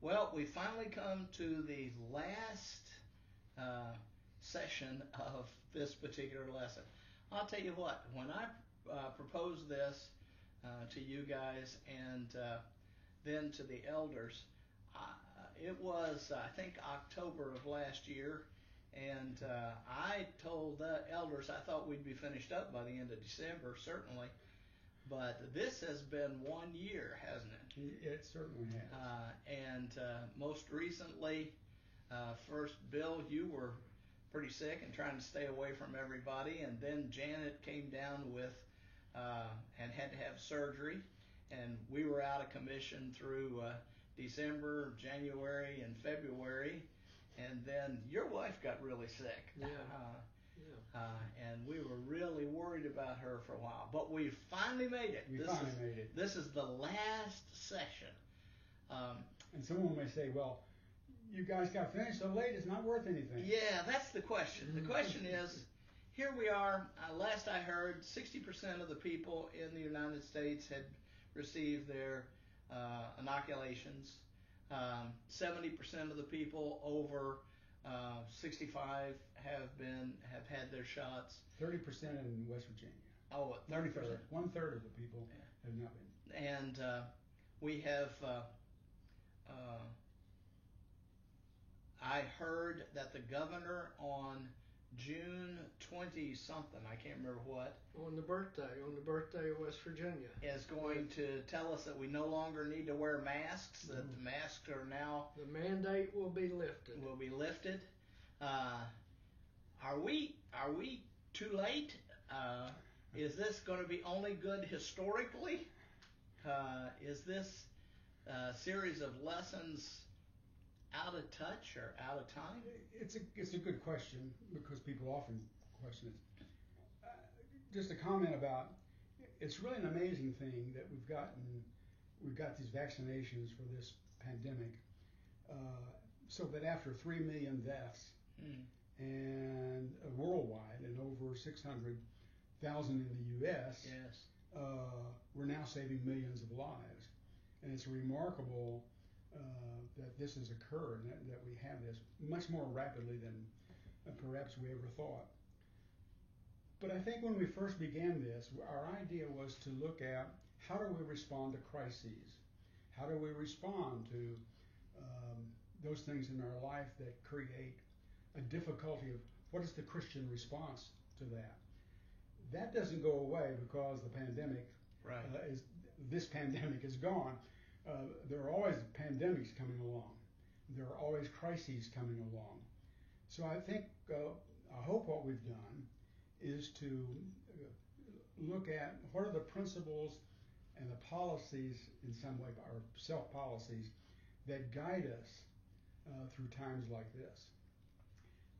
Well, we finally come to the last session of this particular lesson. I'll tell you what, when I proposed this to you guys and then to the elders, it was, I think, October of last year, and I told the elders I thought we'd be finished up by the end of December, certainly. But this has been 1 year, hasn't it? It certainly has. And most recently, first, Bill, you were pretty sick and trying to stay away from everybody. And then Janet came down with and had to have surgery. And we were out of commission through December, January, and February. And then your wife got really sick. Yeah. And we were really worried about her for a while, but we finally made it. This is the last session. And someone may say, well, you guys got finished so late, it's not worth anything. Yeah, that's the question. The question is, here we are. Last I heard, 60% of the people in the United States had received their inoculations. 70% of the people over 65 have had their shots. 30% in West Virginia. Oh, 30%. 1/3 of the people have not been. And we have. I heard that the governor on June 20-something, I can't remember what, on the birthday of West Virginia, is going to tell us that we no longer need to wear masks, that the masks are now... The mandate will be lifted. Are we too late? Is this going to be only good historically? Is this series of lessons out of touch or out of time? It's a good question because people often question it. Just a comment about, it's really an amazing thing that we've got these vaccinations for this pandemic, so that after 3 million deaths and worldwide and over 600,000 in the U.S., yes, we're now saving millions of lives, and it's remarkable that this has occurred, that we have this much more rapidly than perhaps we ever thought. But I think when we first began this, our idea was to look at how do we respond to crises? How do we respond to those things in our life that create a difficulty of what is the Christian response to that? That doesn't go away because the pandemic this pandemic is gone. There are always pandemics coming along. There are always crises coming along. So I think, I hope what we've done is to look at what are the principles and the policies in some way, our self-policies, that guide us through times like this.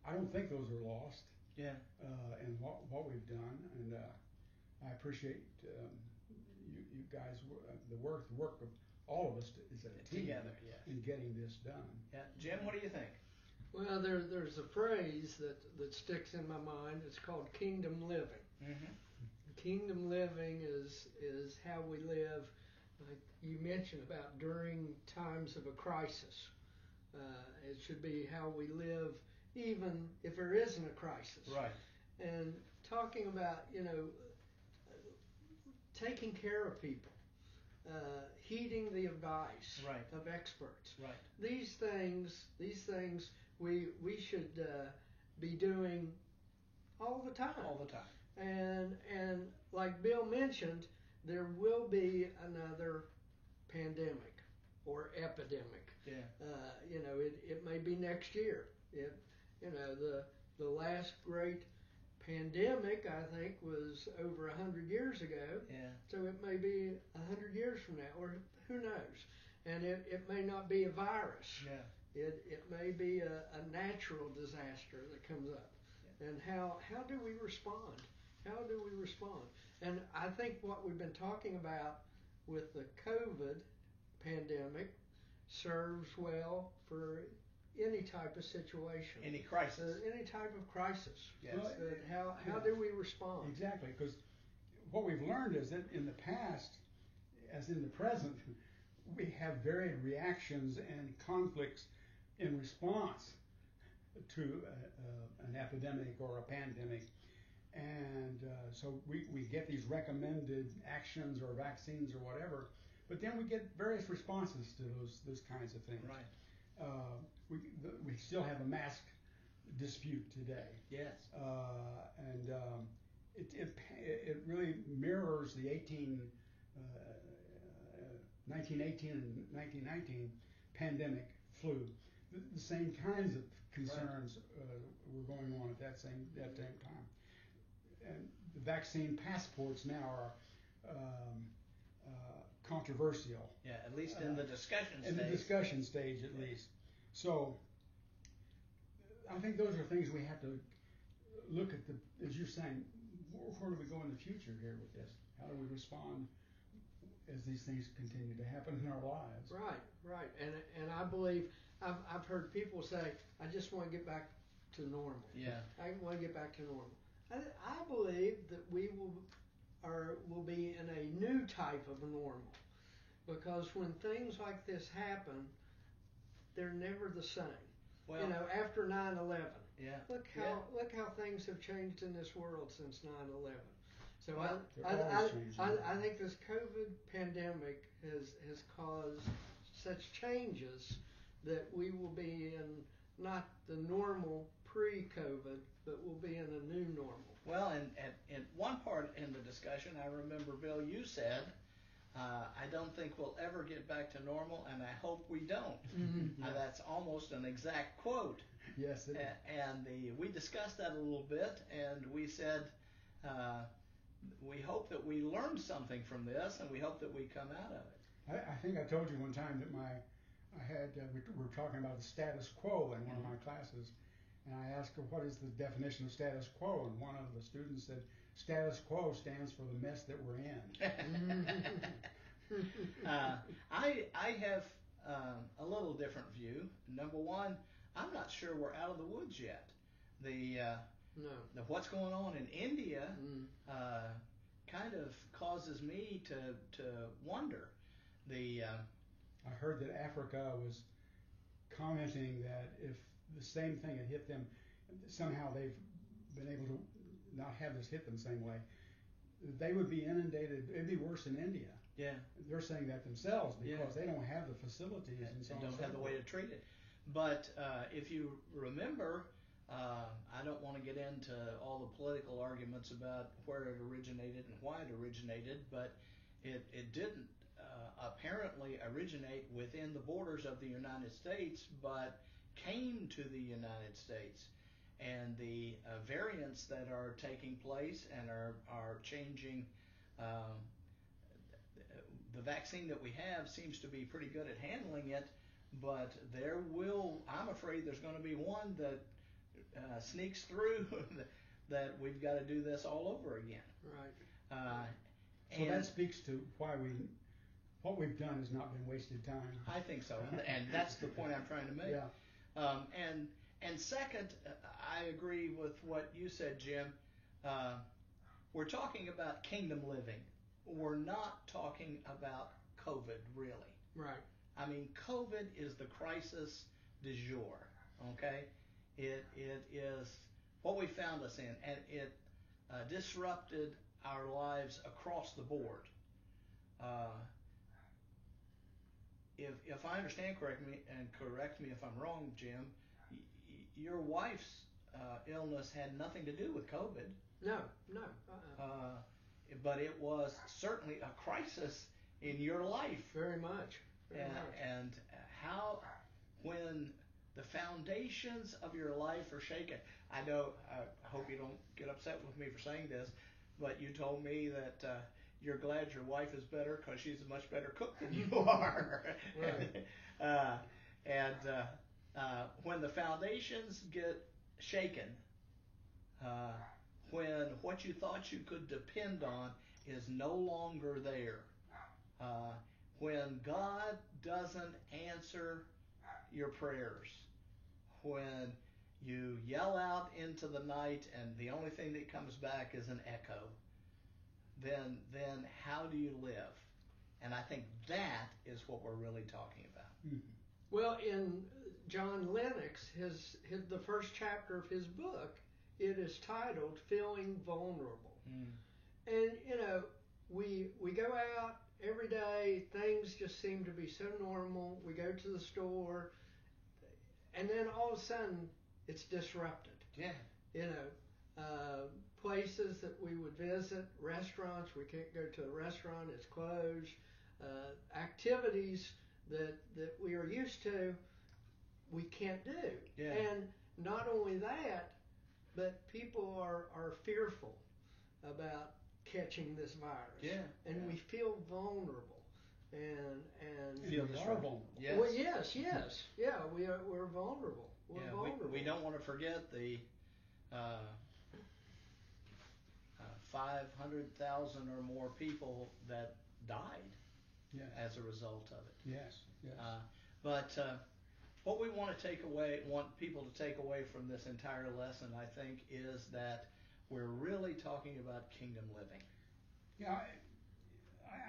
I don't think those are lost. Yeah. And what we've done, and I appreciate you guys, the work of all of us as a team together, in getting this done. Yeah, Jim, what do you think? Well, there's a phrase that sticks in my mind. It's called kingdom living. Mm-hmm. Kingdom living is how we live. Like you mentioned about during times of a crisis. It should be how we live even if there isn't a crisis. Right. And talking about, taking care of people, heeding the advice of experts. Right. These things we should be doing all the time. All the time. And like Bill mentioned, there will be another pandemic or epidemic. Yeah. It may be next year. The last great pandemic, I think, was over 100 years ago. Yeah. So it may be 100 years from now, or who knows? And it may not be a virus. Yeah. It may be a natural disaster that comes up. Yeah. And how do we respond? How do we respond? And I think what we've been talking about with the COVID pandemic serves well for any type of situation. Any crisis. Any type of crisis. Yes. How do we respond? Exactly, because what we've learned is that in the past, as in the present, we have varied reactions and conflicts in response to an epidemic or a pandemic. And so we get these recommended actions or vaccines or whatever, but then we get various responses to those kinds of things. Right. We still have a mask dispute today. Yes. And it really mirrors the 1918 and 1919 pandemic flu. The same kinds of concerns were going on at that same time. And the vaccine passports now are controversial. Yeah, at least in the discussion stage. In the discussion stage, at least. So I think those are things we have to look at. As you're saying, where do we go in the future here with this? How do we respond as these things continue to happen in our lives? Right. And I believe I've heard people say, I just want to get back to normal. Yeah. I want to get back to normal. I believe that we will be in a new type of normal, because when things like this happen, they're never the same. Well, after 9/11. Yeah. Look how things have changed in this world since 9/11. So I think this COVID pandemic has caused such changes that we will be in not the normal pre-COVID, but we'll be in a new normal. Well, and one part in the discussion, I remember, Bill, you said, I don't think we'll ever get back to normal, and I hope we don't. Mm-hmm. That's almost an exact quote. Yes, it is. And we discussed that a little bit, and we said, we hope that we learned something from this, and we hope that we come out of it. I think I told you one time that we were talking about the status quo in one of my classes, and I asked her, what is the definition of status quo? And one of the students said, status quo stands for the mess that we're in. I have a little different view. Number one, I'm not sure we're out of the woods yet. No. What's going on in India kind of causes me to wonder. I heard that Africa was commenting that if the same thing had hit them, somehow they've been able to not have this hit them the same way, they would be inundated. It'd be worse in India. Yeah. They're saying that themselves because they don't have the facilities and so on. Don't have the way to treat it. But if you remember, I don't want to get into all the political arguments about where it originated and why it originated, but it didn't apparently originate within the borders of the United States, but came to the United States. And the variants that are taking place and are changing, the vaccine that we have seems to be pretty good at handling it, but I'm afraid there's going to be one that sneaks through that we've got to do this all over again. Right. So that speaks to why what we've done has not been wasted time. I think so, and that's the point I'm trying to make. Yeah. And second, I agree with what you said, Jim. We're talking about kingdom living. We're not talking about COVID, really. Right. I mean, COVID is the crisis du jour, okay? It is what we found us in, and it disrupted our lives across the board. If I understand correctly, and correct me if I'm wrong, Jim, your wife's illness had nothing to do with COVID. No. But it was certainly a crisis in your life. Very much. And how, when the foundations of your life are shaken, I hope you don't get upset with me for saying this, but you told me that you're glad your wife is better because she's a much better cook than you are. Right. When the foundations get shaken, when what you thought you could depend on is no longer there, when God doesn't answer your prayers, when you yell out into the night and the only thing that comes back is an echo, then how do you live? And I think that is what we're really talking about. Mhm. Well, in John Lennox, the first chapter of his book, it is titled "Feeling Vulnerable." And we go out every day. Things just seem to be so normal. We go to the store, and then all of a sudden, it's disrupted. Yeah. Places that we would visit, restaurants, we can't go to a restaurant, it's closed. Activities that we are used to, we can't do. Yeah. And not only that, but people are fearful about catching this virus. Yeah. And Yeah. we feel vulnerable. And Feel we are disrupted. vulnerable. Yes. well, yes. Yeah, we're vulnerable. We're vulnerable. We don't want to forget the 500,000 or more people that died Yes. as a result of it. Yes. Yes. But what we want people to take away from this entire lesson, I think, is that we're really talking about kingdom living. Yeah,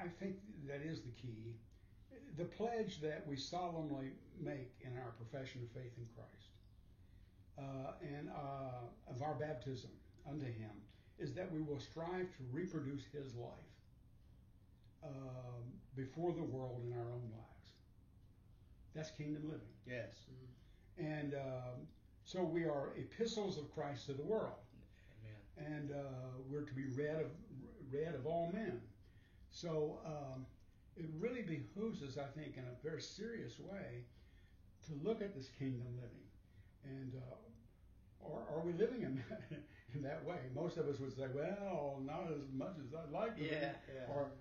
I think that is the key. The pledge that we solemnly make in our profession of faith in Christ and of our baptism unto Him is that we will strive to reproduce His life before the world in our own lives. That's kingdom living. Yes. And so we are epistles of Christ to the world. Amen. And we're to be read of all men. So it really behooves us, I think, in a very serious way, to look at this kingdom living. And are we living in that way? Most of us would say, well, not as much as I'd like to be. Yeah. Or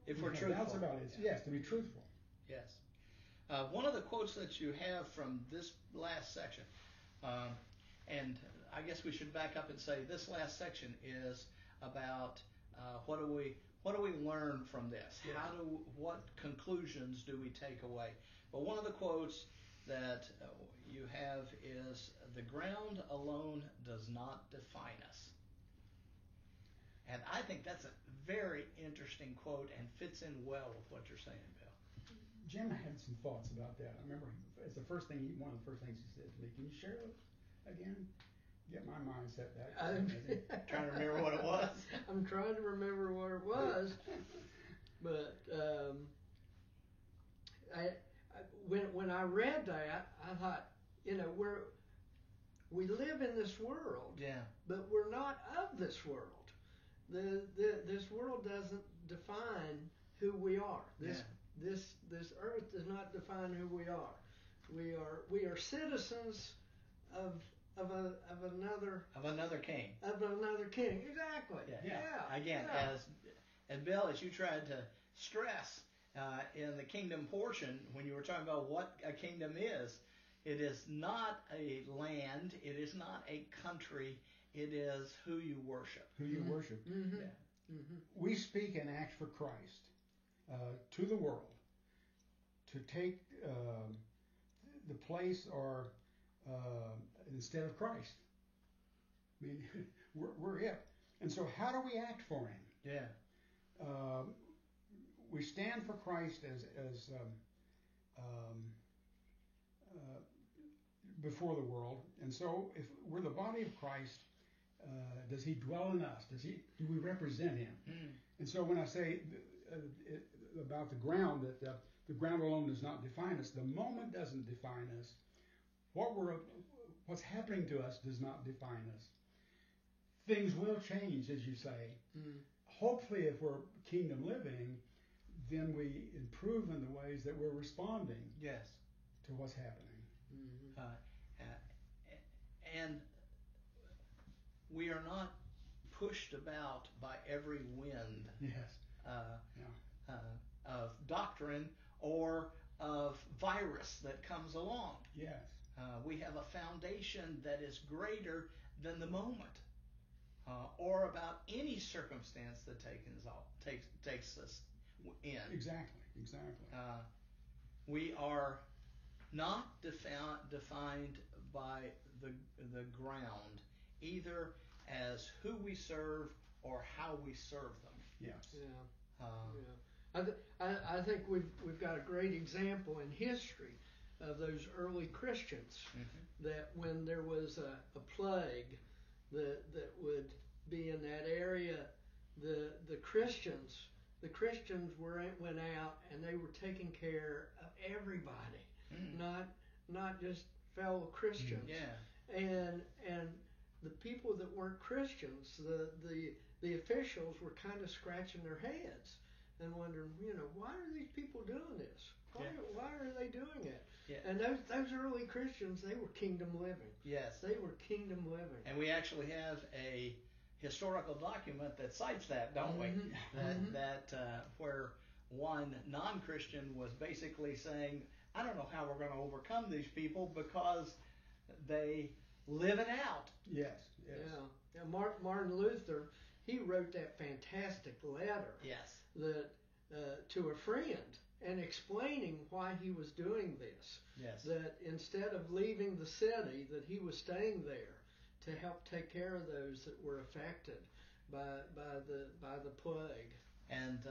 If we're have truthful. doubts about it. Yes, to be truthful. Yes. One of the quotes that you have from this last section, and I guess we should back up and say this last section is about what do we learn from this? Yes. What conclusions do we take away? But one of the quotes that you have is, "The ground alone does not define us." And I think that's a very interesting quote and fits in well with what you're saying, Bill. Jim had some thoughts about that. I remember it's one of the first things he said to me. Can you share it again? Get my mindset back. Trying to remember what it was. I'm trying to remember what it was, but when I read that, I thought, we live in this world, Yeah. but we're not of this world. This world doesn't define who we are. This earth does not define who we are. We are citizens of another king. Of another king, exactly. Yeah. Again, as Bill, as you tried to stress in the kingdom portion, when you were talking about what a kingdom is, it is not a land, it is not a country, it is who you worship. Who you worship. Mm-hmm. Yeah. Mm-hmm. We speak and act for Christ to the world to take the place or instead of Christ. I mean, we're it. And so how do we act for Him? Yeah. We stand for Christ as before the world. And so if we're the body of Christ, does He dwell in us? Do we represent Him? Mm. And so when I say about the ground, that the ground alone does not define us, the moment doesn't define us. What's happening to us does not define us. Things will change, as you say. Mm. Hopefully, if we're kingdom living, then we improve in the ways that we're responding Yes. to what's happening. Mm-hmm. And we are not pushed about by every wind Yes. of doctrine or of virus that comes along. Yes. We have a foundation that is greater than the moment or about any circumstance that takes us in. Exactly. We are not defined by the ground, either as who we serve or how we serve them. Yes. Yeah. I think we've got a great example in history of those early Christians that when there was a plague that would be in that area, the Christians went out and they were taking care of everybody, not just fellow Christians. Yeah. And the people that weren't Christians, the officials were kind of scratching their heads and wondering, why are these people doing this? Why are they doing it? Yeah. And those early Christians, they were kingdom living. Yes. They were kingdom living. And we actually have a historical document that cites that, don't we? That where one non-Christian was basically saying, I don't know how we're going to overcome these people because they live it out. Yes. Yeah. Martin Luther, he wrote that fantastic letter. Yes. That to a friend, and explaining why he was doing this. Yes. That instead of leaving the city, that he was staying there to help take care of those that were affected by the plague. And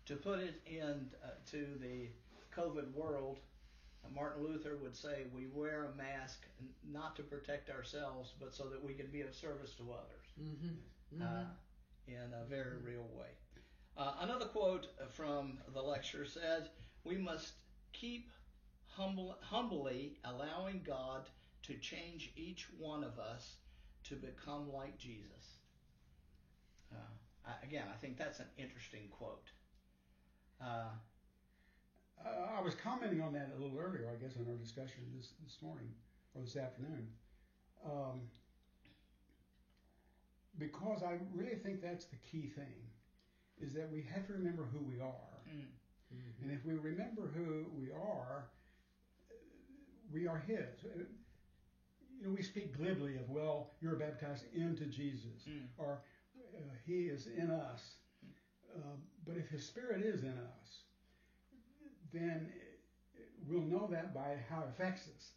to put it in to the COVID world, Martin Luther would say, we wear a mask not to protect ourselves, but so that we can be of service to others in a very real way. Another quote from the lecture said, we must keep humbly allowing God to change each one of us to become like Jesus. Again, I think that's an interesting quote. I was commenting on that a little earlier, I guess, in our discussion this morning or this afternoon. Because I really think that's the key thing, is that we have to remember who we are. And if we remember who we are His. We speak glibly of, well, you're baptized into Jesus, or He is in us. But if His Spirit is in us, then we'll know that by how it affects us.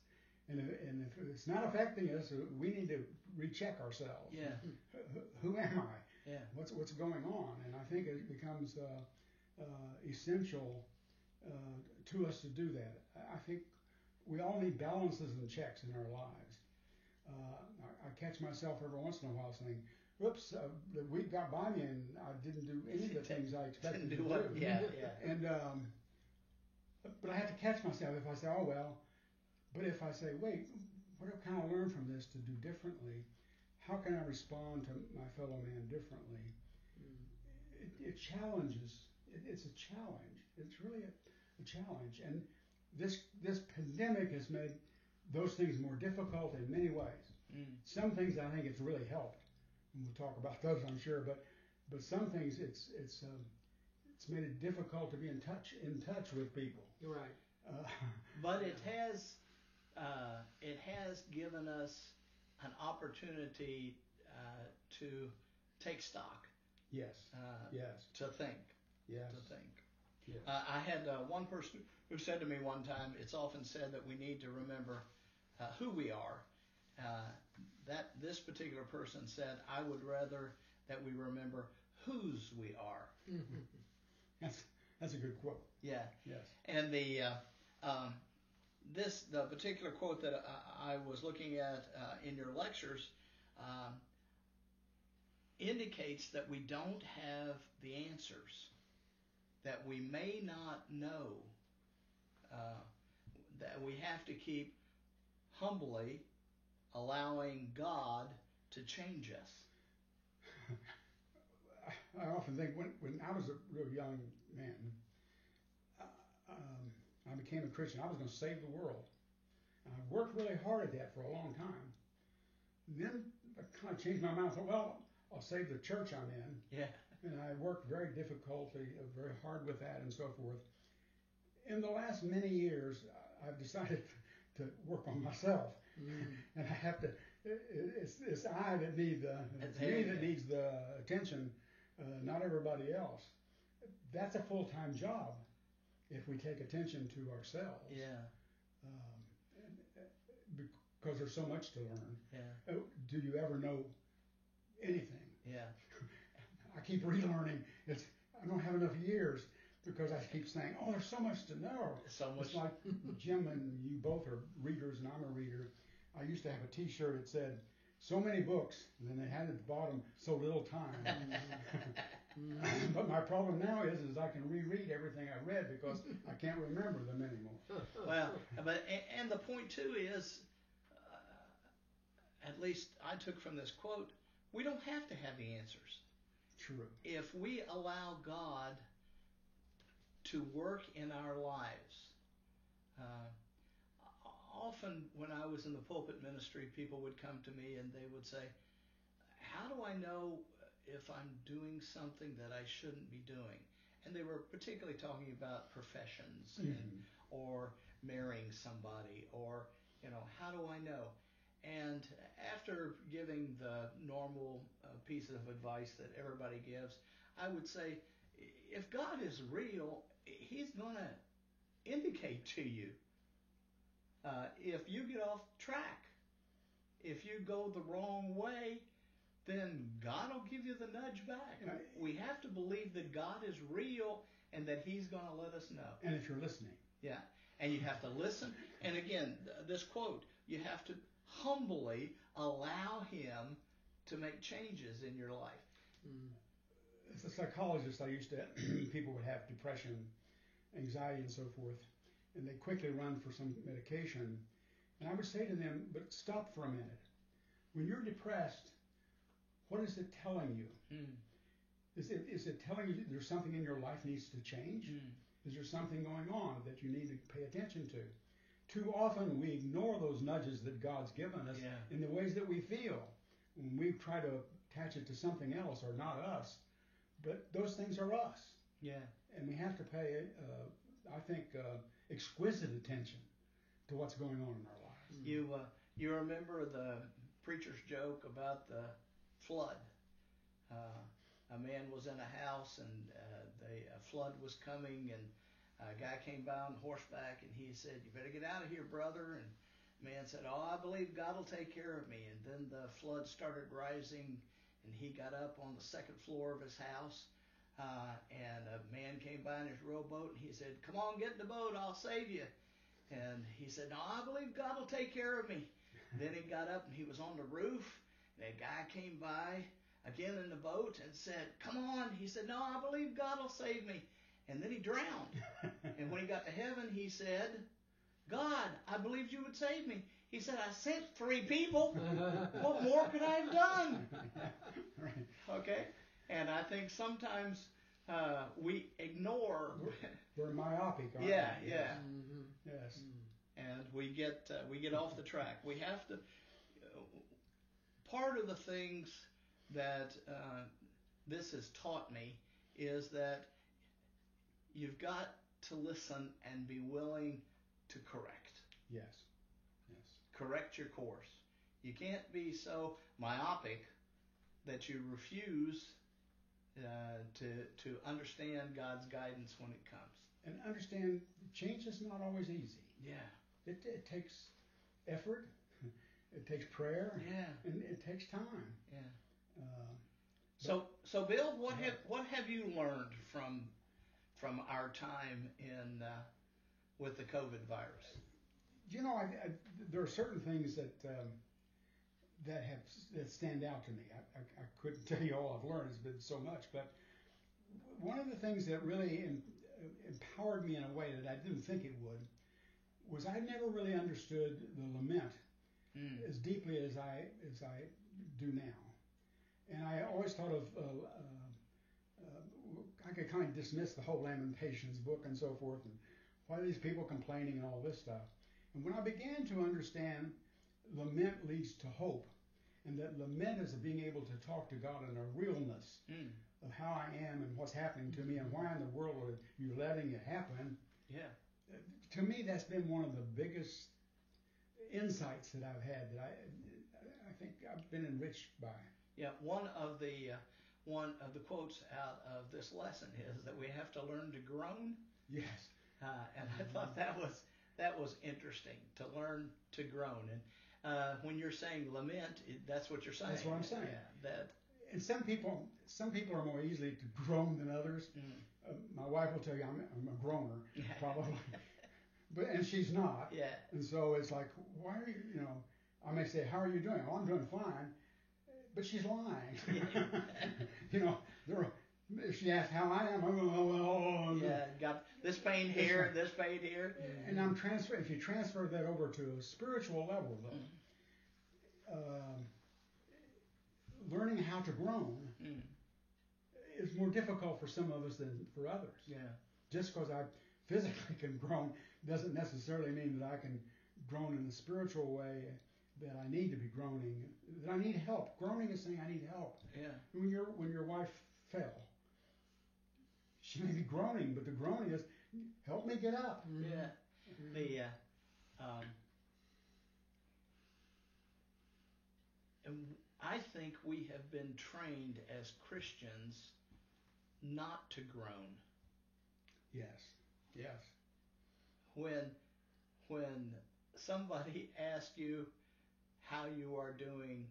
And if it's not affecting us, we need to recheck ourselves. Yeah. Who am I? Yeah. What's going on? And I think it becomes essential to us to do that. I think we all need balances and checks in our lives. I catch myself every once in a while saying, "Whoops, the week got by me and I didn't do any of the things I expected to do." Yeah. And but I have to catch myself if I say, "Oh well," but if I say, "Wait, what can I learn from this to do differently? How can I respond to my fellow man differently?" It challenges. It's a challenge. It's really a challenge. And this pandemic has made those things more difficult in many ways. Some things I think it's really helped, and we'll talk about those, I'm sure. But some things it's made it difficult to be in touch with people. You're right. But it has given us an opportunity to take stock. Yes. To think. Yes. To think. Yes. I had one person who said to me one time, it's often said that we need to remember who we are. That this particular person said, I would rather that we remember whose we are. That's a good quote. Yeah. Yes. And the particular quote that I was looking at in your lectures indicates that we don't have the answers, that we may not know, that we have to keep humbly allowing God to change us. I often think when I was a real young man, I became a Christian. I was going to save the world. And I worked really hard at that for a long time. And then I kind of changed my mind. I thought, well, I'll save the church I'm in. Yeah. And I worked very very hard with that and so forth. In the last many years, I've decided to work on myself. And I have to, it's I that need it's me that needs the attention, not everybody else. That's a full-time job if we take attention to ourselves. Yeah. Because there's so much to learn. Yeah. Do you ever know anything? Yeah. I keep relearning. I don't have enough years. because I keep saying, oh, there's so much to know. So much. It's like Jim and you both are readers and I'm a reader. I used to have a T-shirt that said, so many books, and then they had at the bottom, so little time. But my problem now is I can reread everything I read because I can't remember them anymore. Well, but and the point too is, at least I took from this quote, we don't have to have the answers. True. If we allow God to work in our lives, often when I was in the pulpit ministry, people would come to me and they would say, how do I know if I'm doing something that I shouldn't be doing? And they were particularly talking about professions or marrying somebody, or, how do I know? And after giving the normal piece of advice that everybody gives, I would say, if God is real, He's going to indicate to you. If you get off track, if you go the wrong way, then God will give you the nudge back. We have to believe that God is real and that He's going to let us know. And if you're listening. Yeah. And you have to listen. And again, this quote, you have to humbly allow Him to make changes in your life. As a psychologist, I used to, people would have depression, anxiety, and so forth, and they quickly run for some medication. And I would say to them, but stop for a minute. When you're depressed, what is it telling you? Is it telling you that there's something in your life needs to change? Is there something going on that you need to pay attention to? Too often we ignore those nudges that God's given us in the ways that we feel. When we try to attach it to something else or not us. But those things are us. Yeah. And we have to pay, I think, exquisite attention to what's going on in our lives. You remember the preacher's joke about the flood? A man was in a house and a flood was coming, and a guy came by on horseback and he said, "You better get out of here, brother." And the man said, "Oh, I believe God will take care of me." And then the flood started rising, and he got up on the second floor of his house, and a man came by in his rowboat and he said, "Come on, get in the boat, I'll save you." And he said, "No, I believe God will take care of me." Then he got up and he was on the roof, and a guy came by again in the boat and said, "Come on." He said, "No, I believe God will save me." And then he drowned. And when he got to heaven, he said, "God, I believed you would save me." He said, "I sent 3 people. What more could I have done?" Okay? And I think sometimes we ignore. We're myopic, aren't we? Yeah. Yes. And we get off the track. We have to. Part of the things that this has taught me is that you've got to listen and be willing to correct. Yes. Correct your course. You can't be so myopic that you refuse to understand God's guidance when it comes. And understand, change is not always easy. Yeah. It takes effort. It takes prayer. Yeah. And it takes time. Yeah. So Bill, what have you learned from our time in with the COVID virus? There are certain things that stand out to me. I couldn't tell you all I've learned. It's been so much, but one of the things that really empowered me in a way that I didn't think it would was I never really understood the lament as deeply as I do now. And I always thought of I could kind of dismiss the whole Lamentations book and so forth, and why are these people complaining and all this stuff. And when I began to understand lament leads to hope, and that lament is being able to talk to God in a realness of how I am and what's happening to me and why in the world are you letting it happen. Yeah. To me, that's been one of the biggest insights that I've had that I think I've been enriched by. Yeah. One of the quotes out of this lesson is that we have to learn to groan. Yes. And I thought that was interesting, to learn to groan. And when you're saying lament, that's what you're saying. That's what I'm saying. Yeah, And some people are more easily to groan than others. My wife will tell you I'm a groaner, probably, and she's not. Yeah. And so it's like, why are you? I may say, how are you doing? Oh, I'm doing fine, but she's lying. If she asks how I am, I'm going, oh. Yeah, got this pain here, this pain here. And if you transfer that over to a spiritual level, though, learning how to groan is more difficult for some of us than for others. Yeah. Just because I physically can groan doesn't necessarily mean that I can groan in a spiritual way, that I need to be groaning, that I need help. Groaning is saying I need help. Yeah. When your wife fell, she may be groaning, but the groaning is, help me get up. Yeah. And I think we have been trained as Christians not to groan. Yes. When somebody asks you how you are doing,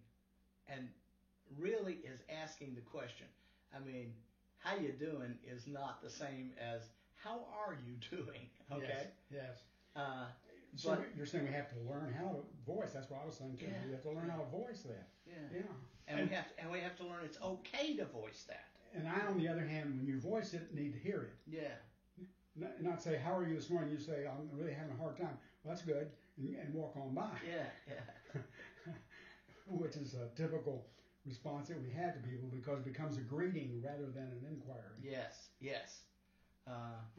and really is asking the question, I mean, how you doing is not the same as how are you doing, okay? Yes. But you're saying we have to learn how to voice. That's what I was saying too. Yeah. We have to learn how to voice that. Yeah. And we have to learn it's okay to voice that. And I, on the other hand, when you voice it, need to hear it. Yeah. Not say, how are you this morning? You say, I'm really having a hard time. Well, that's good, and walk on by. Yeah. Which is a typical response that we have to people, because it becomes a greeting rather than an inquiry. Yes.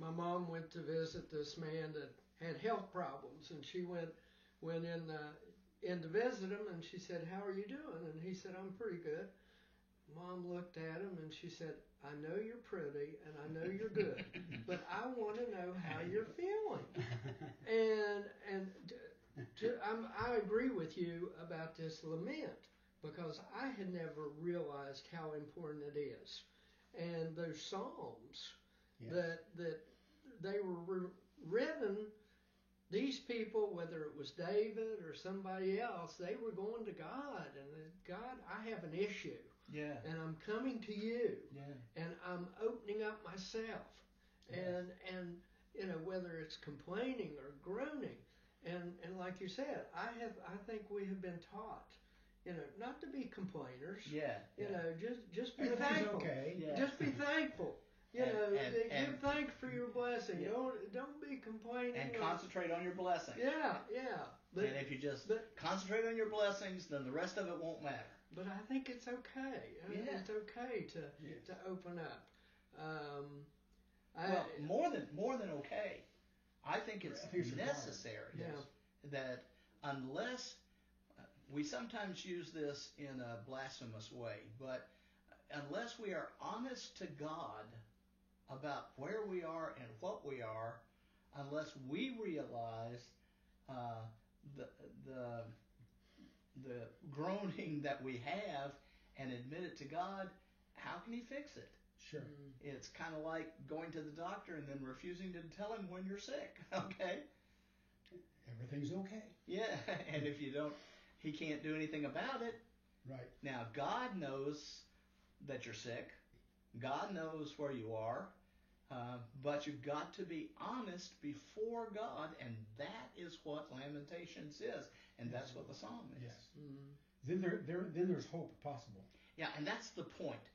My mom went to visit this man that had health problems, and she went in to visit him, and she said, how are you doing? And he said, I'm pretty good. Mom looked at him and she said, I know you're pretty and I know you're good, but I want to know how you're feeling. I agree with you about this lament, because I had never realized how important it is. And those psalms that they were written, these people, whether it was David or somebody else, they were going to God and God, I have an issue. Yeah. And I'm coming to you. Yeah. And I'm opening up myself. And whether it's complaining or groaning. And like you said, I think we have been taught, not to be complainers. Just be thankful. Okay. Yeah. Just be thankful. Give thanks for your blessing. Yeah. Don't be complaining. And concentrate on your blessings. Yeah. And if you just concentrate on your blessings, then the rest of it won't matter. But I think it's okay. It's okay to open up. More than okay. I think it's necessary. That unless we sometimes use this in a blasphemous way, but unless we are honest to God about where we are and what we are, unless we realize the groaning that we have and admit it to God, how can He fix it? Sure. It's kind of like going to the doctor and then refusing to tell him when you're sick, okay? Everything's okay. Yeah, and if you don't, He can't do anything about it. Right. Now, God knows that you're sick. God knows where you are. But you've got to be honest before God, and that is what Lamentations is, and that's what the Psalm is. Yes. Then there's hope possible. Yeah, and that's the point.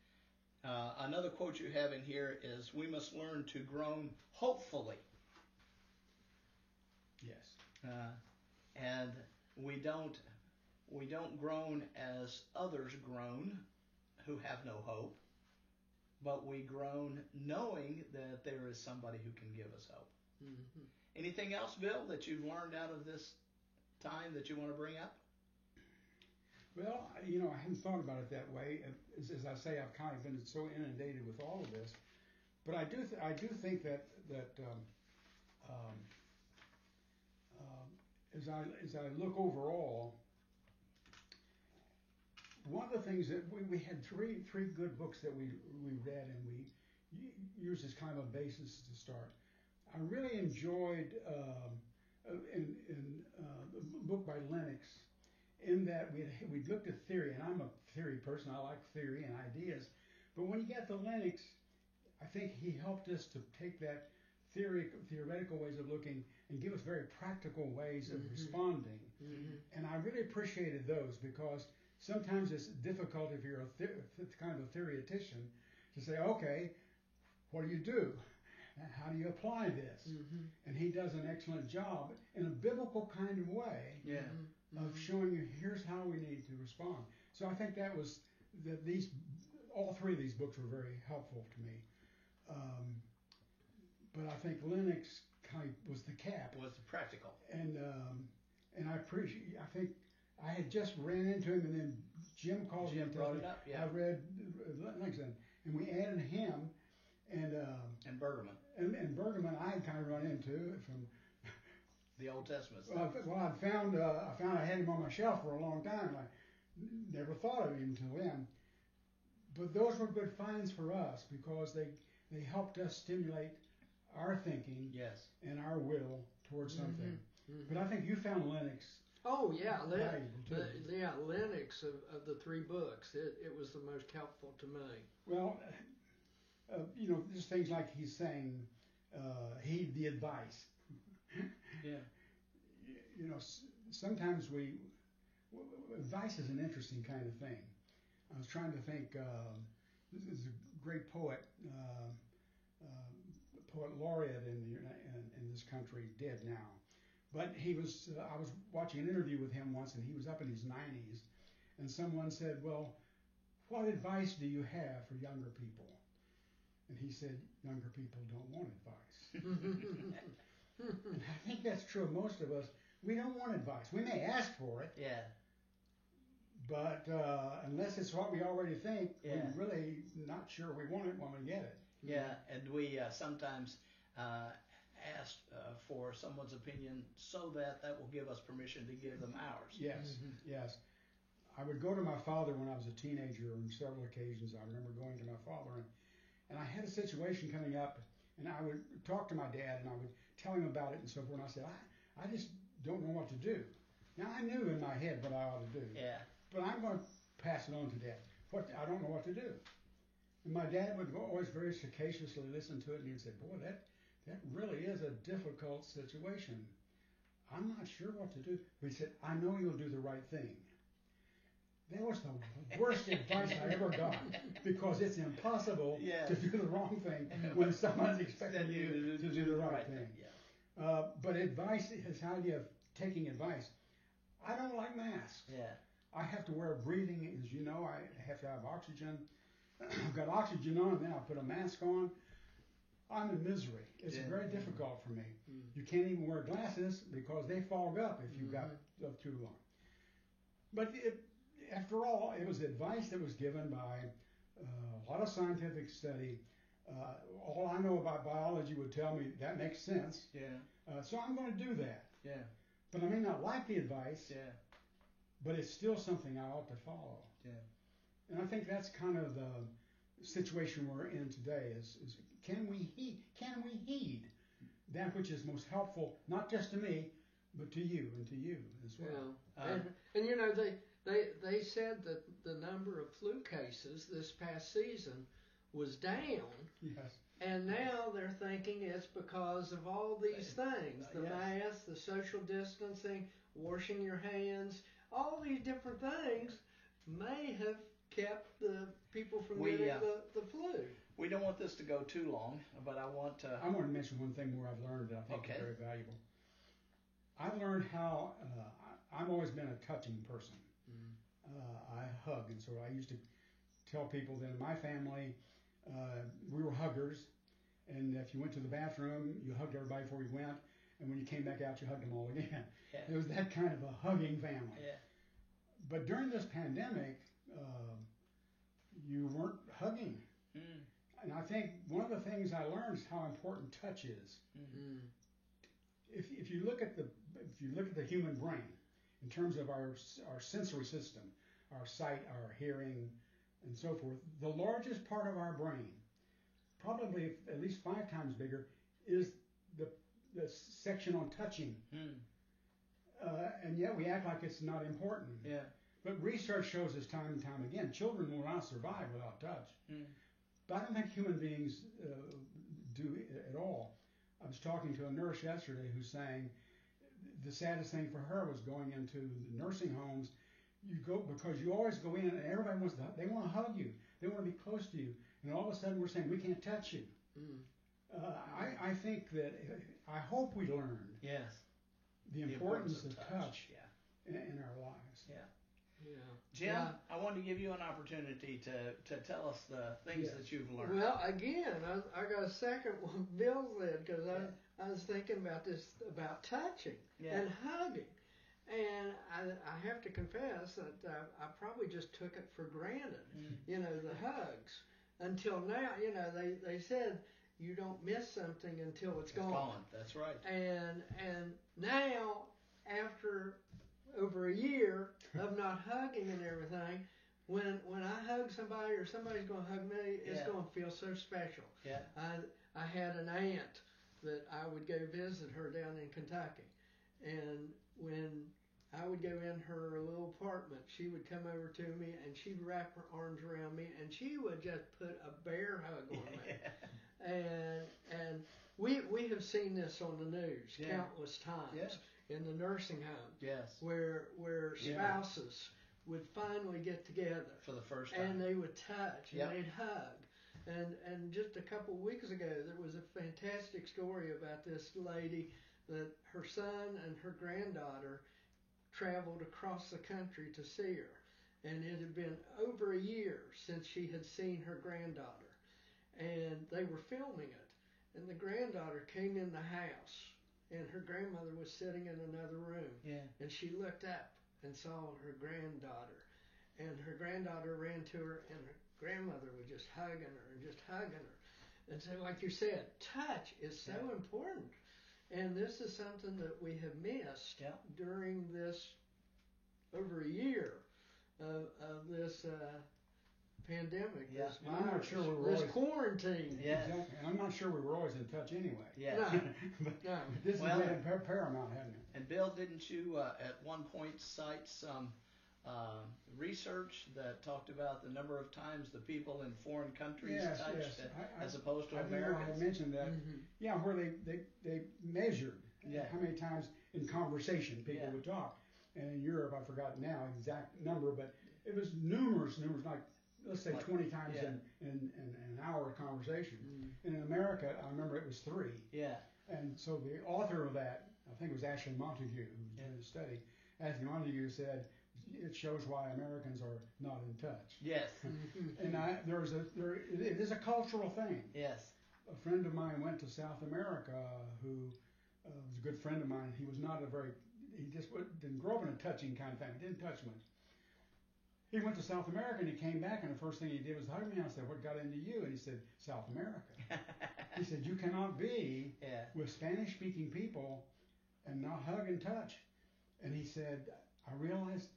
Another quote you have in here is, we must learn to groan hopefully. Yes. And we don't groan as others groan who have no hope, but we groan knowing that there is somebody who can give us hope. Mm-hmm. Anything else, Bill, that you've learned out of this time that you want to bring up? Well, I hadn't thought about it that way. As I say, I've kind of been so inundated with all of this, but I do think that as I look overall, one of the things that we had three good books that we read and we used as kind of a basis to start. I really enjoyed the book by Lennox, in that we'd looked at theory, and I'm a theory person. I like theory and ideas. But when you get to Lennox, I think he helped us to take that theoretical ways of looking and give us very practical ways of responding. And I really appreciated those because sometimes it's difficult if you're kind of a theoretician to say, okay, what do you do? How do you apply this? And he does an excellent job in a biblical kind of way of showing you here's how we need to respond. So I think that was all three of these books were very helpful to me. But I think Lennox kind of was the cap. Was practical. And I appreciate. I think I had just ran into him, and then Jim called me. Jim brought it up. Yeah. I read Lennox, and we added him and Bergman. And Bergman I had kind of run into from the Old Testament. Well, I found I had him on my shelf for a long time. I never thought of him until then. But those were good finds for us because they helped us stimulate our thinking and our will towards something. But I think you found Lennox. Oh yeah, valuable too. Lennox of the three books, it was the most helpful to me. Well, just things like he's saying, heed the advice. Sometimes advice is an interesting kind of thing. I was trying to think. This is a great poet, poet laureate in this country, dead now. But he was. I was watching an interview with him once, and he was up in his 90s. And someone said, "Well, what advice do you have for younger people?" And he said, "Younger people don't want advice." And I think that's true of most of us. We don't want advice. We may ask for it. Yeah. But unless it's what we already think, we're really not sure we want it when we get it. Yeah, and we sometimes ask for someone's opinion so that will give us permission to give them ours. Yes, yes. I would go to my father when I was a teenager on several occasions. I remember going to my father, and I had a situation coming up, and I would talk to my dad, and I would tell him about it and so forth, and I said, I just don't know what to do. Now, I knew in my head what I ought to do. Yeah. But I'm going to pass it on to Dad. I don't know what to do. And my dad would always very sagaciously listen to it, and he'd say, "Boy, that really is a difficult situation. I'm not sure what to do." But he said, "I know you'll do the right thing." That was the worst advice I ever got because it's impossible to do the wrong thing when someone's expecting you to do the right thing. Yeah. But advice, his idea of taking advice, I don't like masks. Yeah. I have to wear breathing, as you know, I have to have oxygen. I've got oxygen on, and then I put a mask on. I'm in misery. It's very difficult for me. You can't even wear glasses because they fog up if you've got too long. But after all, it was advice that was given by a lot of scientific study. All I know about biology would tell me that makes sense. Yeah. So I'm going to do that. Yeah. But I may not like the advice. Yeah. But it's still something I ought to follow. Yeah. And I think that's kind of the situation we're in today is can we heed that which is most helpful, not just to me, but to you and to you as well. And they said that the number of flu cases this past season was down. Yes. And now they're thinking it's because of all these things, the mask, the social distancing, washing your hands, all these different things may have kept the people from getting the flu. We don't want this to go too long, but I want to mention one thing more I've learned that I think is very valuable. I've learned how I've always been a touching person. I hug, and so I used to tell people that in my family we were huggers, and if you went to the bathroom, you hugged everybody before you went, and when you came back out, you hugged them all again. It was that kind of a hugging family. But during this pandemic, you weren't hugging. And I think one of the things I learned is how important touch is. If you look at the human brain in terms of our sensory system, our sight, our hearing, and so forth, the largest part of our brain, probably at least 5 times bigger, is the section on touching. And yet we act like it's not important. Yeah. But research shows us time and time again, children will not survive without touch. Mm. But I don't think human beings do at all. I was talking to a nurse yesterday who's saying the saddest thing for her was going into the nursing homes. You go because you always go in and everybody they want to hug you, they want to be close to you, and all of a sudden we're saying we can't touch you. I think that I hope we learned the importance of touch in our lives. Yeah. Yeah. Jim, I wanted to give you an opportunity to tell us the things that you've learned. Well, again, I got a second one Bill said, because I was thinking about this, about touching and hugging. And I have to confess that I probably just took it for granted, you know, the hugs. Until now, you know, they said you don't miss something until it's gone. That's right. And now, after over a year of not hugging and everything, when I hug somebody or somebody's going to hug me, it's going to feel so special. Yeah. I had an aunt that I would go visit her down in Kentucky, and when I would go in her little apartment, she would come over to me and she'd wrap her arms around me and she would just put a bear hug on me. And we have seen this on the news countless times in the nursing home. Where spouses would finally get together for the first time, and they would touch and they'd hug. And just a couple of weeks ago, there was a fantastic story about this lady that her son and her granddaughter traveled across the country to see her. And it had been over a year since she had seen her granddaughter. And they were filming it. And the granddaughter came in the house, and her grandmother was sitting in another room. And she looked up and saw her granddaughter. And her granddaughter ran to her, and her grandmother was just hugging her and just hugging her. And so, like you said, touch is so important. And this is something that we have missed during this over a year of this pandemic, this virus, I'm not sure this quarantine. Exactly. And I'm not sure we were always in touch anyway. No. This has been paramount, hasn't it? And Bill, didn't you at one point cite some research that talked about the number of times the people in foreign countries touched as opposed to Americans? I mentioned that. Yeah, where they measured how many times in conversation people would talk. And in Europe, I forgot now exact number, but it was numerous, like let's say 20 times in an hour of conversation. And in America, I remember it was 3. And so the author of that, I think it was Ashley Montague, who did the study. Ashley Montague said it shows why Americans are not in touch. And it is a cultural thing. A friend of mine went to South America who was a good friend of mine. He was not he just didn't grow up in a touching kind of family. Didn't touch much. He went to South America and he came back and the first thing he did was hug me. I said, "What got into you?" And he said, "South America." He said, "You cannot be with Spanish-speaking people and not hug and touch." And he said, "I realized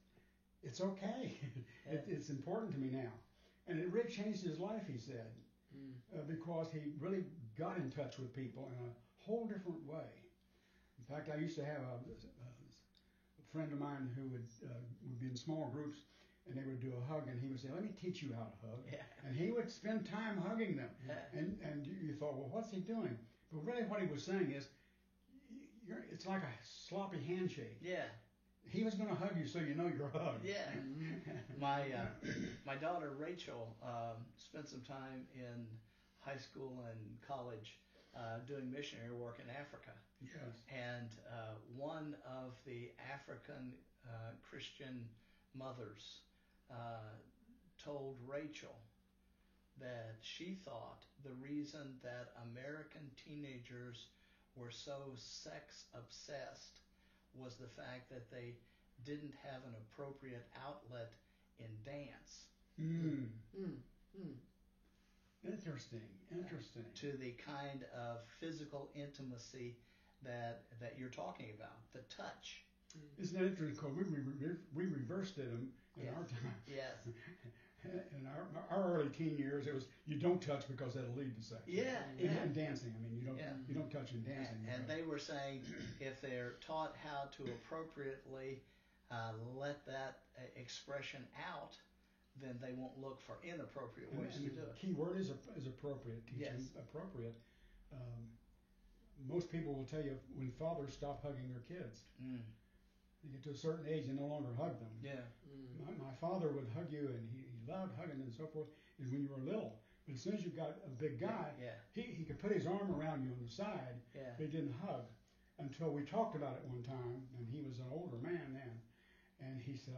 it's okay. It's important to me now." And it really changed his life, he said, because he really got in touch with people in a whole different way. In fact, I used to have a friend of mine who would be in small groups, and they would do a hug, and he would say, "Let me teach you how to hug." And he would spend time hugging them. And you thought, well, what's he doing? But really what he was saying is, it's like a sloppy handshake. He was going to hug you so you know you're hugged. My daughter Rachel spent some time in high school and college doing missionary work in Africa. And one of the African Christian mothers told Rachel that she thought the reason that American teenagers were so sex obsessed was the fact that they didn't have an appropriate outlet in dance. Interesting. To the kind of physical intimacy that you're talking about, the touch. Isn't that interesting? Because we reversed it in our time. in our early teen years, it was you don't touch because that'll lead to sex. Yeah, And, yeah. and dancing. I mean, Yeah. you don't touch in dancing. And they were saying if they're taught how to appropriately let that expression out, then they won't look for inappropriate ways and to the do it. key word is appropriate. Teaching Yes. appropriate. Most people will tell you when fathers stop hugging their kids. Mm. You get to a certain age, you no longer hug them. Yeah. My father would hug you, and he loved hugging and so forth. Is when you were little. But as soon as you got a big guy, Yeah. he could put his arm around you on the side, Yeah. but he didn't hug. Until we talked about it one time, and he was an older man then, and he said,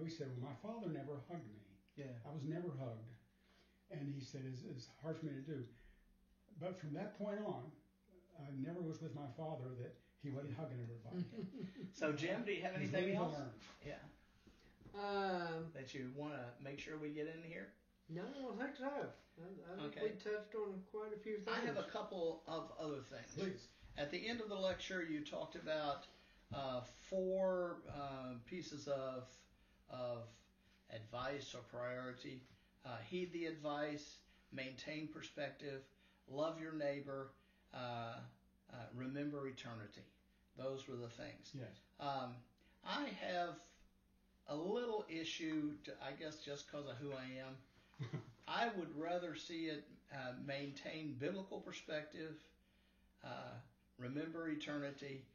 he said, well, my father never hugged me. Yeah. I was never hugged, and he said it's hard for me to do. But from that point on, I never was with my father that he wasn't hugging everybody. So Jim, do you have He's anything willing to else? learn. Yeah. That you want to make sure we get in here? No, I don't think so. I think Okay. we touched on quite a few things. I have a couple of other things. Please. At the end of the lecture, you talked about 4 pieces of advice or priority. Heed the advice, maintain perspective, love your neighbor, remember eternity. Those were the things. Yes. I have a little issue, I guess just because of who I am. I would rather see it maintain biblical perspective, remember eternity,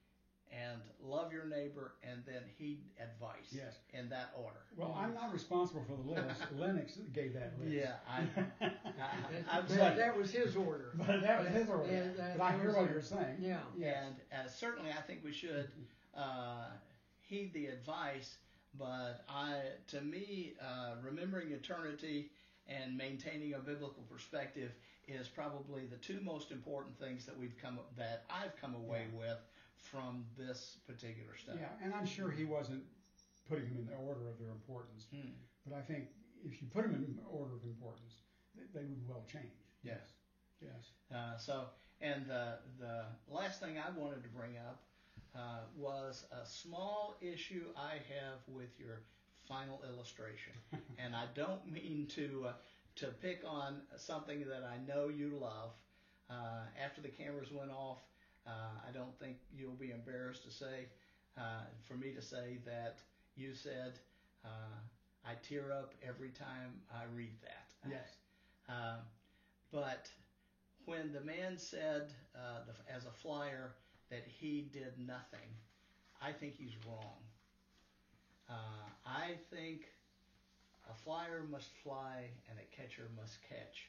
and love your neighbor, and then heed advice. Yes. In that order. Well, I'm not responsible for the list. Lennox gave that list. Yeah, I'm But saying. that was his order. But that was his order. And But I that hear was what a- you're saying. Yeah. Yes. And certainly, I think we should heed the advice. But to me, remembering eternity and maintaining a biblical perspective is probably the 2 most important things that I've come away with from this particular study. Yeah, and I'm sure he wasn't putting them in the order of their importance. But I think if you put them in order of importance, they would well change. Yes. Yes. And the last thing I wanted to bring up was a small issue I have with your final illustration. And I don't mean to pick on something that I know you love. After the cameras went off, I don't think you'll be embarrassed to say, for me to say that you said, I tear up every time I read that. Yes. But when the man said, as a flyer, that he did nothing, I think he's wrong. I think a flyer must fly and a catcher must catch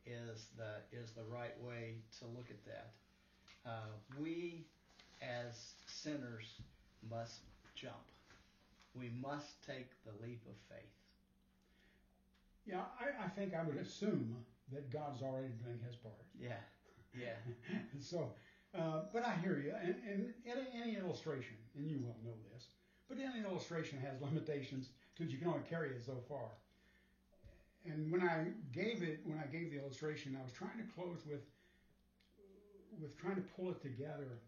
is the right way to look at that. We as sinners must jump. We must take the leap of faith. Yeah, I think I would assume that God's already doing his part. Yeah. So, but I hear you. And any illustration, and you well know this, but any illustration has limitations because you can only carry it so far. And when I gave the illustration, I was trying to close with trying to pull it together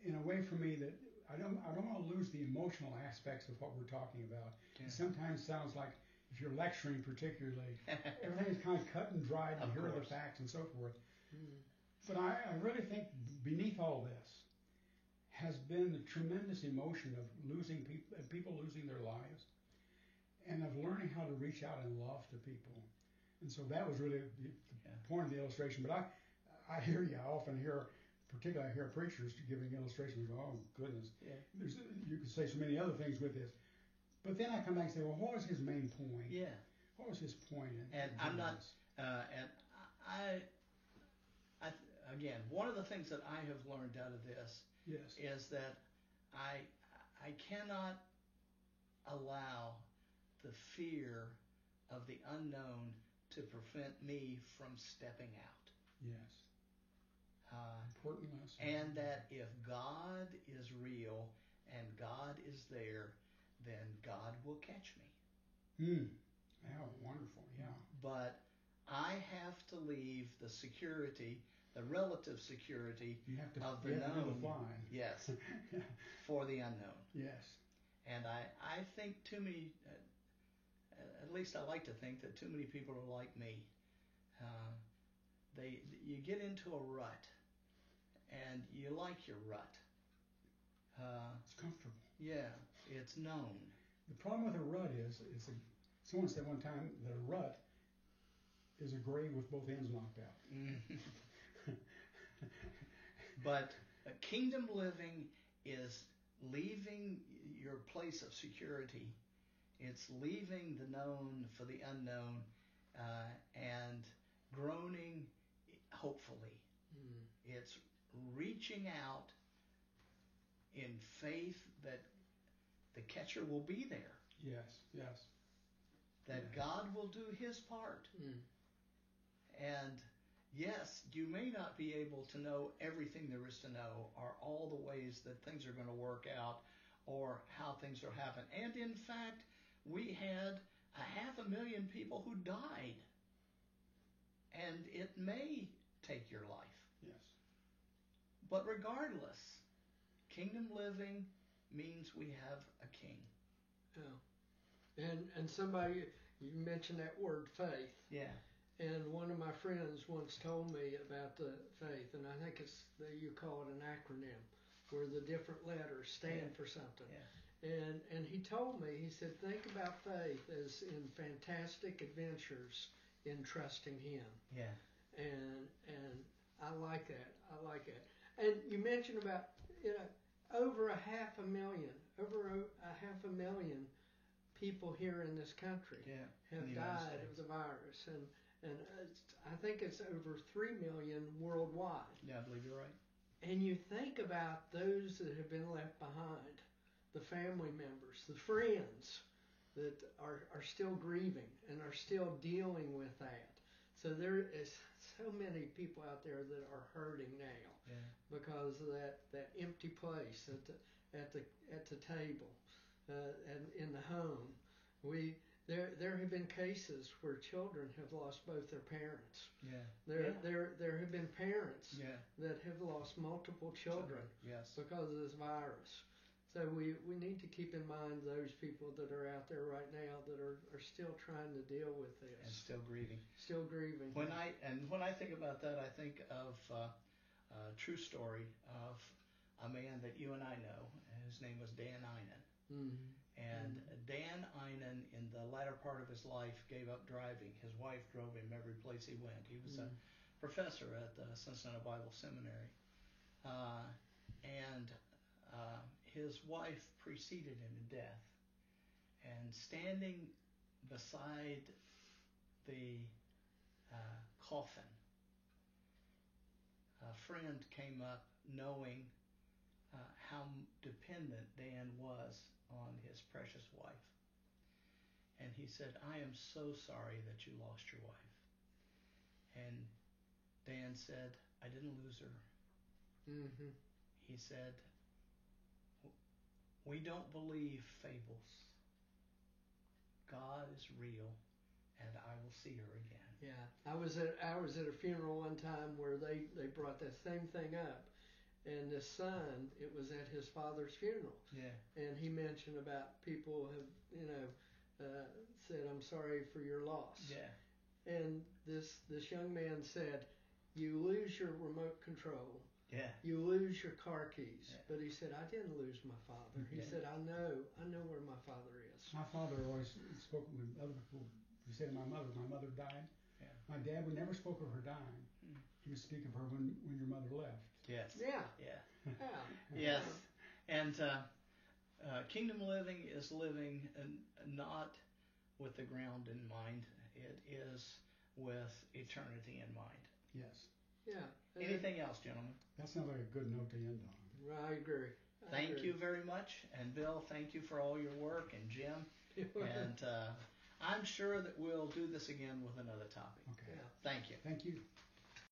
in a way for me that I don't want to lose the emotional aspects of what we're talking about. Yeah. It sometimes sounds like if you're lecturing particularly, everything is kind of cut and dried and here are the facts and so forth. But I really think beneath all this has been the tremendous emotion of losing people losing their lives, and of learning how to reach out and love to people. And so that was really the point of the illustration. But I hear you. I often hear, particularly I hear preachers giving illustrations and go, oh goodness, you could say so many other things with this. But then I come back and say, well, what was his main point? Yeah. What was his point? And I'm not, and I again, one of the things that I have learned out of this is that I cannot allow the fear of the unknown to prevent me from stepping out. Yes. Important lesson. And that if God is real and God is there, then God will catch me. Yeah, wonderful. Yeah. But I have to leave the security, the relative security of the known. Fly. Yes. For the unknown. Yes. And I think too many at least I like to think that too many people are like me. You get into a rut, and you like your rut. It's comfortable. Yeah, it's known. The problem with a rut is, someone said one time that a rut is a grave with both ends knocked out. But kingdom living is leaving your place of security. It's leaving the known for the unknown, and groaning hopefully. It's reaching out in faith that the catcher will be there. Yes. That God will do his part. And yes, you may not be able to know everything there is to know, or all the ways that things are going to work out, or how things are happening. And in fact, we had 500,000 people who died. And it may take your life. Yes. But regardless, kingdom living means we have a king. Yeah. And somebody, you mentioned that word faith. Yeah. And one of my friends once told me about the faith, and I think you call it an acronym, where the different letters stand for something. Yeah. And he told me, he said, think about faith as in fantastic adventures in trusting him. Yeah. And I like that. And you mentioned about, over 500,000 people here in this country have died of the virus, and I think it's over 3 million worldwide. Yeah, I believe you're right. And you think about those that have been left behind, the family members, the friends that are still grieving and are still dealing with that. So there is so many people out there that are hurting now because of that empty place at the table and in the home. There have been cases where children have lost both their parents. There have been parents that have lost multiple children because of this virus. So we need to keep in mind those people that are out there right now that are still trying to deal with this. And still grieving. When I think about that, I think of a true story of a man that you and I know. His name was Dan Einan. Mm-hmm. And Dan Einan, in the latter part of his life, gave up driving. His wife drove him every place he went. He was a professor at the Cincinnati Bible Seminary. His wife preceded him to death. And standing beside the coffin, a friend came up knowing how dependent Dan was on his precious wife. And he said, I am so sorry that you lost your wife. And Dan said, I didn't lose her. Mm-hmm. He said, we don't believe fables. God is real, and I will see her again. Yeah, I was at a funeral one time where they brought that same thing up, and the son, it was at his father's funeral. Yeah. And he mentioned about people have said, I'm sorry for your loss. Yeah. And this young man said, you lose your remote control. Yeah. You lose your car keys. Yeah. But he said, I didn't lose my father. He said, I know where my father is. My father always spoke with other people. He said, my mother died. Yeah. My dad would never spoke of her dying. He would speak of her when your mother left. Yes. Yeah. Yeah. Yeah. Yes. And kingdom living is living not with the ground in mind. It is with eternity in mind. Yes. Yeah. Anything else, gentlemen? That sounds like a good note to end on. I agree. Thank you very much. And Bill, thank you for all your work. And Jim. And I'm sure that we'll do this again with another topic. Okay. Yeah. Thank you. Thank you.